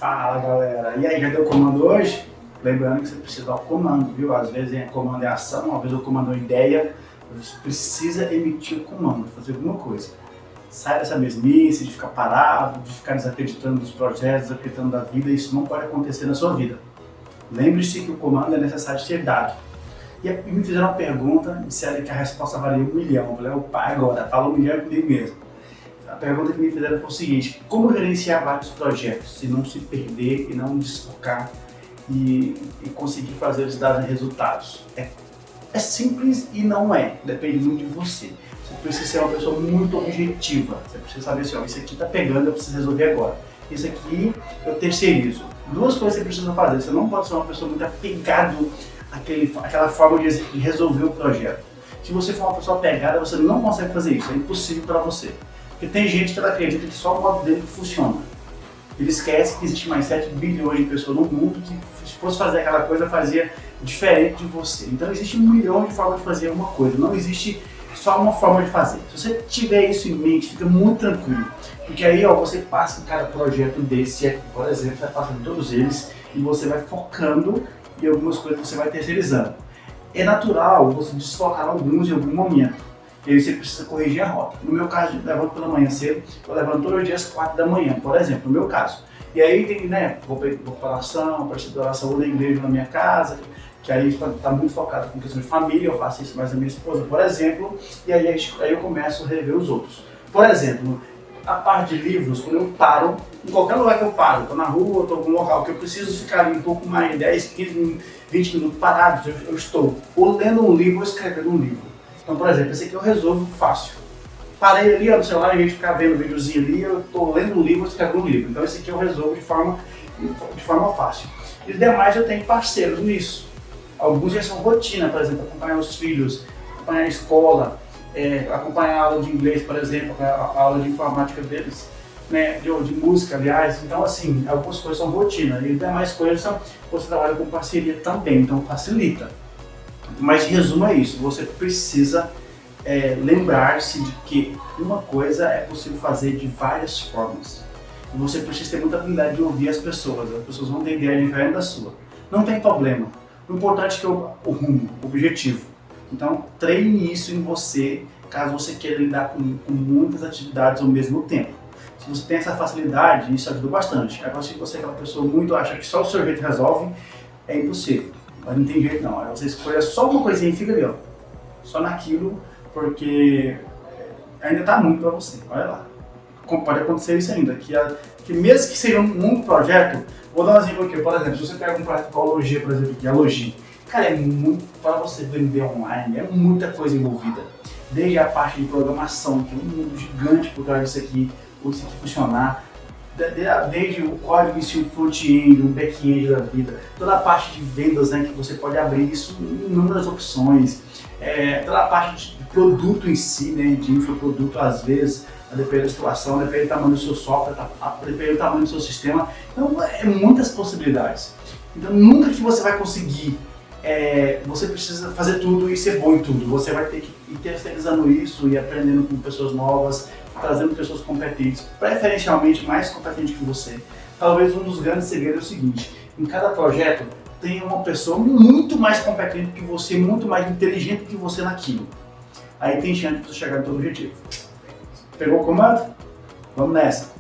Fala galera, e aí, já deu comando hoje? Lembrando que você precisa dar o comando, viu? Às vezes é comando é ação, às vezes o comando é ideia. Você precisa emitir o comando, fazer alguma coisa. Sai dessa mesmice de ficar parado, de ficar desacreditando dos projetos, desacreditando da vida. Isso não pode acontecer na sua vida. Lembre-se que o comando é necessário ser dado. E me fizeram uma pergunta, disseram que a resposta valia 1 milhão. Eu falei, opa, agora, fala 1 milhão comigo mesmo. A pergunta que me fizeram foi o seguinte: como gerenciar vários projetos se não se perder e não desfocar e conseguir fazer eles darem resultados? É simples e não é, depende muito de você. Você precisa ser uma pessoa muito objetiva, você precisa saber assim, ó, isso aqui tá pegando, eu preciso resolver agora. Isso aqui eu terceirizo. Duas coisas você precisa fazer, você não pode ser uma pessoa muito apegado àquela forma de resolver o projeto. Se você for uma pessoa apegada, você não consegue fazer isso, é impossível para você. Porque tem gente que ela acredita que só o modo dele funciona. Ele esquece que existe mais 7 bilhões de pessoas no mundo que, se fosse fazer aquela coisa, fazia diferente de você. Então existe 1 milhão de formas de fazer uma coisa, não existe só uma forma de fazer. Se você tiver isso em mente, fica muito tranquilo. Porque aí ó, você passa em cada projeto desse aqui, por exemplo, vai passando todos eles e você vai focando em algumas coisas que você vai terceirizando. É natural você desfocar alguns em algum momento. E aí você precisa corrigir a rota. No meu caso, eu levanto pela manhã cedo, eu levanto todos os dias às 4 da manhã, por exemplo, no meu caso. E aí tem, vou para oração, para oração, vou na igreja na minha casa, que aí está muito focado com questão de família, eu faço isso mais a minha esposa, por exemplo, e aí eu começo a rever os outros. Por exemplo, a parte de livros, quando eu paro, em qualquer lugar que eu paro, estou na rua, estou em algum local que eu preciso ficar ali um pouco mais, 10, 15, 20 minutos parados, eu estou ou lendo um livro ou escrevendo um livro. Então, por exemplo, esse aqui eu resolvo fácil. Parei ali no celular, em vez de ficar vendo um videozinho ali, eu estou lendo um livro ou escrevendo um livro. Então esse aqui eu resolvo de forma fácil. E os demais eu tenho parceiros nisso. Alguns já são rotina, por exemplo, acompanhar os filhos, acompanhar a escola, acompanhar a aula de inglês, por exemplo, a aula de informática deles, né, de música, aliás. Então, assim, algumas coisas são rotina e as demais coisas você trabalha com parceria também, então facilita. Mas de resumo é isso, você precisa lembrar-se de que uma coisa é possível fazer de várias formas. E você precisa ter muita habilidade de ouvir as pessoas vão ter ideia diferente da sua. Não tem problema, o importante é que o rumo, o objetivo. Então treine isso em você, caso você queira lidar com muitas atividades ao mesmo tempo. Se você tem essa facilidade, isso ajuda bastante. Agora se você é aquela pessoa muito acha que só o seu jeito resolve, é impossível. Mas não tem jeito não, você escolhe só uma coisinha e fica ali, ó, só naquilo, porque ainda está muito para você, olha lá. Pode acontecer isso ainda, que mesmo que seja um projeto, vou dar um exemplo aqui, por exemplo, se você pega um projeto com a Logia, por exemplo, que é a Logia, cara, é muito para você vender online, é muita coisa envolvida, desde a parte de programação, que é um mundo gigante por trás disso aqui funcionar, desde o código em si, o front-end, o back-end da vida, toda a parte de vendas, né, que você pode abrir isso em inúmeras opções, toda a parte de produto em si, né, de infoproduto, às vezes, a depender da situação, depende do tamanho do seu software, depende do tamanho do seu sistema, então muitas possibilidades. Então nunca que você vai conseguir, você precisa fazer tudo e ser bom em tudo, você vai ter que ir terceirizando isso e aprendendo com pessoas novas, trazendo pessoas competentes, preferencialmente mais competentes que você. Talvez um dos grandes segredos é o seguinte: em cada projeto tem uma pessoa muito mais competente que você, muito mais inteligente que você naquilo. Aí tem chance de você chegar no seu objetivo. Pegou o comando? Vamos nessa!